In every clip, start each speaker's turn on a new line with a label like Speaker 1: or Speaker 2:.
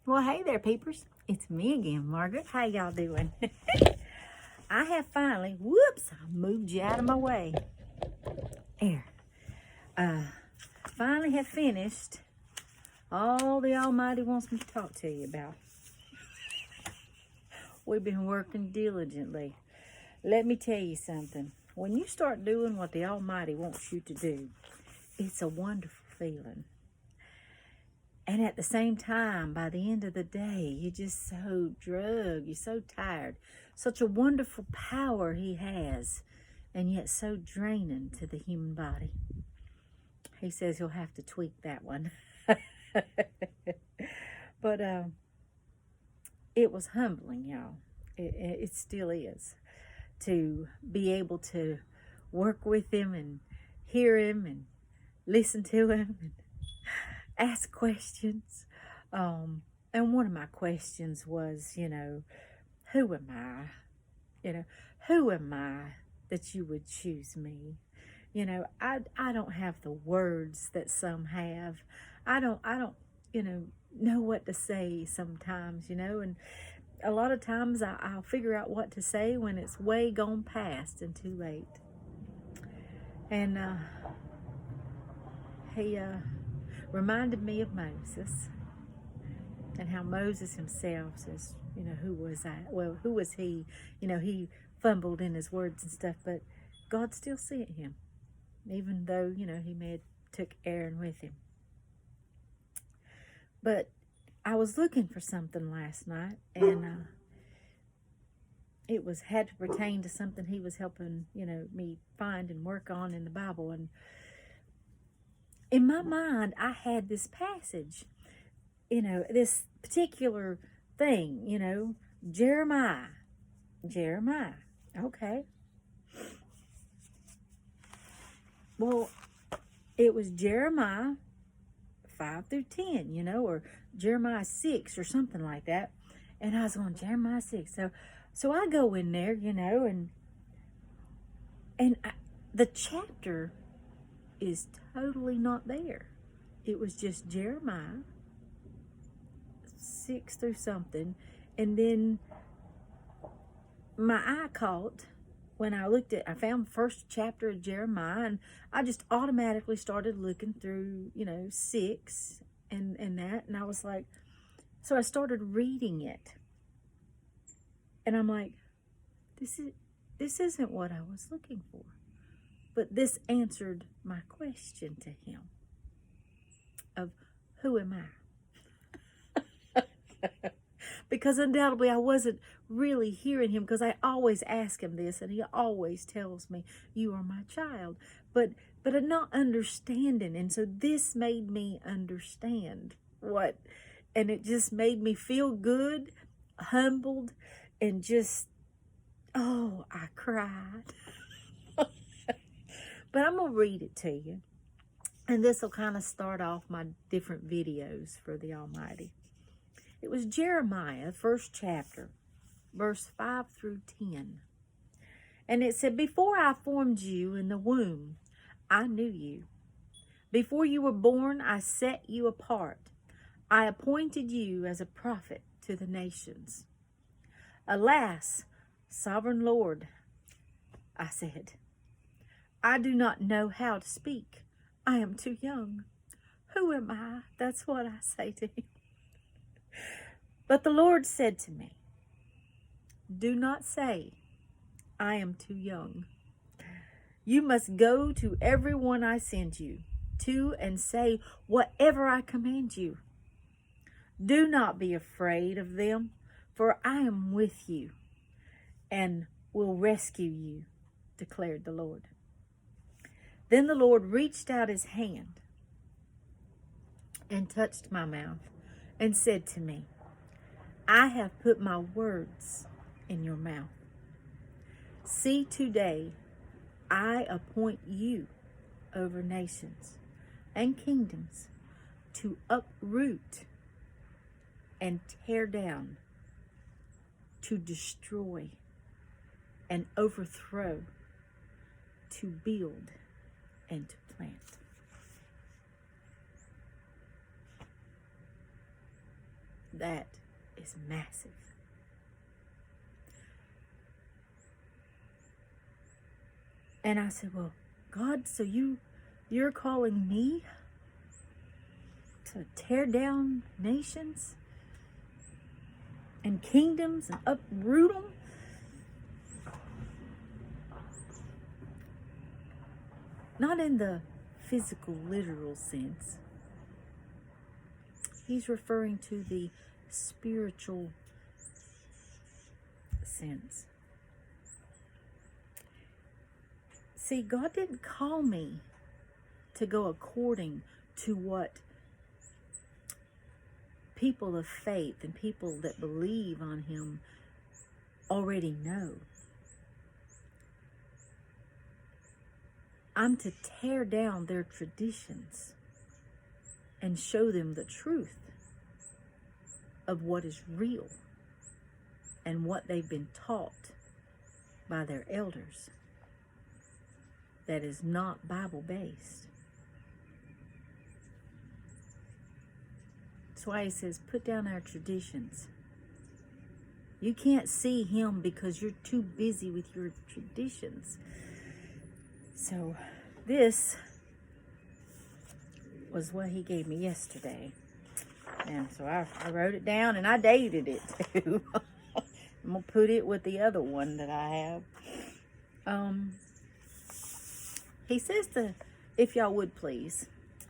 Speaker 1: Well, hey there, peepers. It's me again, Margaret. How y'all doing? I have finally, I moved you out of my way. There. Finally have finished all the Almighty wants me to talk to you about. We've been working diligently. Let me tell you something. When you start doing what the Almighty wants you to do, it's a wonderful feeling. And at the same time, by the end of the day, you're just so drugged. You're so tired. Such a wonderful power he has, and yet so draining to the human body. He says he'll have to tweak that one. But it was humbling, y'all. It still is. To be able to work with him and hear him and listen to him and ask questions. And one of my questions was, who am I? Who am I that you would choose me? I don't have the words that some have. I don't, know what to say sometimes, and a lot of times I'll figure out what to say when it's way gone past and too late. And he reminded me of Moses and how Moses himself says, who was I? Well, who was he? He fumbled in his words and stuff, but God still sent him, even though, he may have took Aaron with him. But I was looking for something last night, and it had to pertain to something he was helping, me find and work on in the Bible. And in my mind, I had this passage, this particular thing, Jeremiah. Okay. Well, it was Jeremiah 5 through 10, or Jeremiah 6 or something like that. And I was on Jeremiah 6. So I go in there, the chapter is totally not there. It was just Jeremiah 6 through something. And then my eye caught when I found the first chapter of Jeremiah, and I just automatically started looking through, 6 and that. And I was like, so I started reading it. And I'm like, this isn't what I was looking for. But this answered my question to him of, who am I? Because undoubtedly I wasn't really hearing him, because I always ask him this and he always tells me, you are my child. But I'm not understanding. And so this made me understand and it just made me feel good, humbled, and just, I cried. But I'm going to read it to you. And this will kind of start off my different videos for the Almighty. It was Jeremiah, first chapter, verse 5 through 10. And it said, before I formed you in the womb, I knew you. Before you were born, I set you apart. I appointed you as a prophet to the nations. Alas, sovereign Lord, I said, I do not know how to speak. I am too young. Who am I? That's what I say to him. But the Lord said to me, do not say, I am too young. You must go to everyone I send you to and say whatever I command you. Do not be afraid of them, for I am with you and will rescue you, declared the Lord. Then the Lord reached out his hand and touched my mouth and said to me, I have put my words in your mouth. See, today I appoint you over nations and kingdoms to uproot and tear down, to destroy and overthrow, to build and to plant. That is massive. And I said, well, God, so you're calling me to tear down nations and kingdoms and uproot them? Not in the physical, literal sense. He's referring to the spiritual sense. See, God didn't call me to go according to what people of faith and people that believe on Him already know. I'm to tear down their traditions and show them the truth of what is real and what they've been taught by their elders that is not Bible-based. That's why He says, put down our traditions. You can't see Him because you're too busy with your traditions. So this was what He gave me yesterday. And so I wrote it down and I dated it too. I'm going to put it with the other one that I have. He says if y'all would please,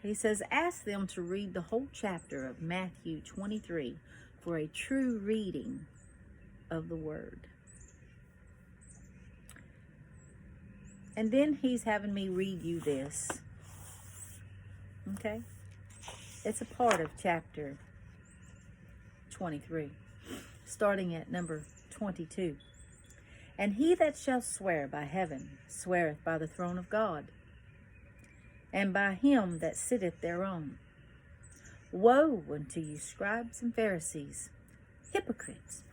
Speaker 1: He says, ask them to read the whole chapter of Matthew 23 for a true reading of the Word. And then He's having me read you this. Okay? It's a part of chapter 23, starting at number 22. And he that shall swear by heaven sweareth by the throne of God, and by Him that sitteth thereon. Woe unto you, Scribes and Pharisees, hypocrites!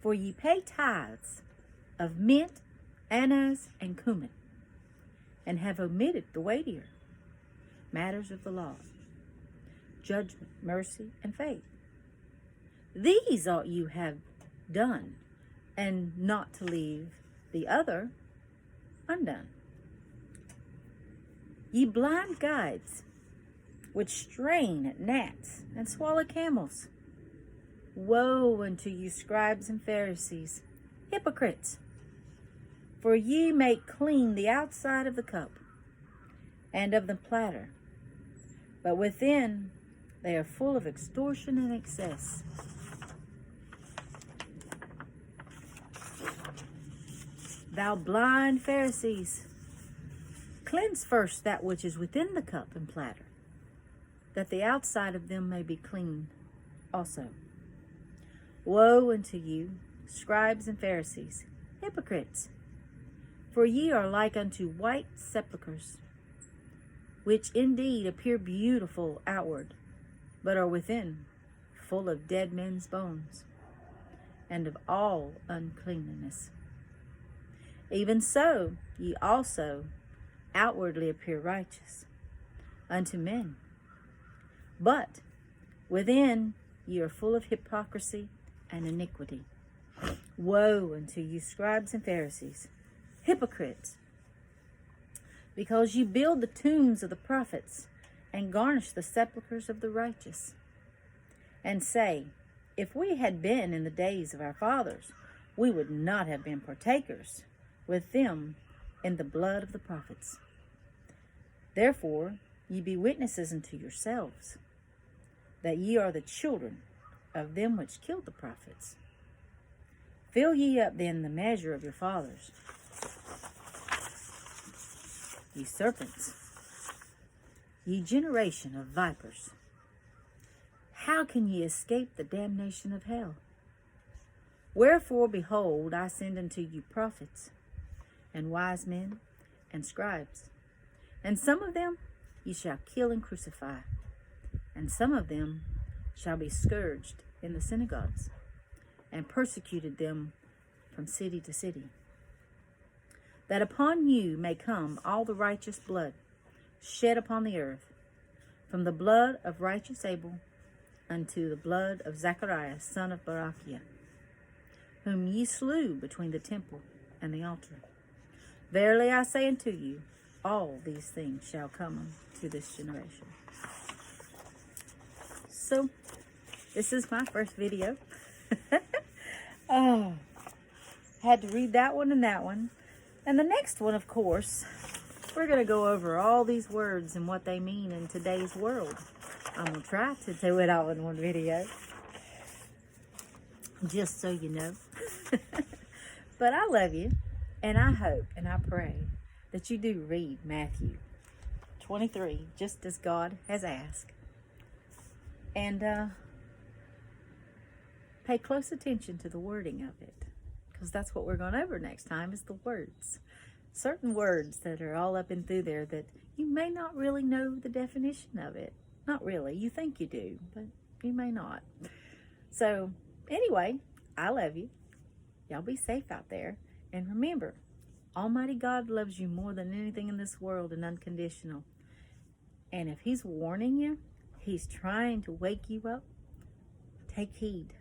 Speaker 1: For ye pay tithes of mint, anise, and cumin, and have omitted the weightier matters of the law, judgment, mercy, and faith. These ought you have done, and not to leave the other undone. Ye blind guides, which strain at gnats and swallow camels. Woe unto you, Scribes and Pharisees, hypocrites! For ye make clean the outside of the cup and of the platter, but within they are full of extortion and excess. Thou blind Pharisees, cleanse first that which is within the cup and platter, that the outside of them may be clean also. Woe unto you, Scribes and Pharisees, hypocrites! For ye are like unto white sepulchres, which indeed appear beautiful outward, but are within full of dead men's bones, and of all uncleanness. Even so, ye also outwardly appear righteous unto men, but within ye are full of hypocrisy and iniquity. Woe unto you, Scribes and Pharisees, hypocrites! Because ye build the tombs of the prophets, and garnish the sepulchres of the righteous, and say, if we had been in the days of our fathers, we would not have been partakers with them in the blood of the prophets. Therefore ye be witnesses unto yourselves, that ye are the children of them which killed the prophets. Fill ye up then the measure of your fathers, ye serpents, ye generation of vipers. How can ye escape the damnation of hell? Wherefore, behold, I send unto you prophets, and wise men, and scribes. And some of them ye shall kill and crucify, and some of them shall be scourged in the synagogues, and persecuted them from city to city, that upon you may come all the righteous blood shed upon the earth, from the blood of righteous Abel unto the blood of Zacharias, son of Barachiah, whom ye slew between the temple and the altar. Verily I say unto you, all these things shall come to this generation. So, this is my first video. Oh, had to read that one and that one. And the next one, of course, we're going to go over all these words and what they mean in today's world. I'm going to try to do it all in one video, just so you know. But I love you, and I hope and I pray that you do read Matthew 23, just as God has asked. And pay close attention to the wording of it, because that's what we're going over next time, is the words. Certain words that are all up and through there that you may not really know the definition of it. Not really. You think you do, but you may not. So, anyway, I love you. Y'all be safe out there. And remember, Almighty God loves you more than anything in this world and unconditional. And if He's warning you, He's trying to wake you up, take heed.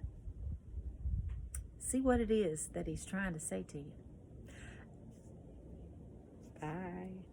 Speaker 1: See what it is that He's trying to say to you. Bye.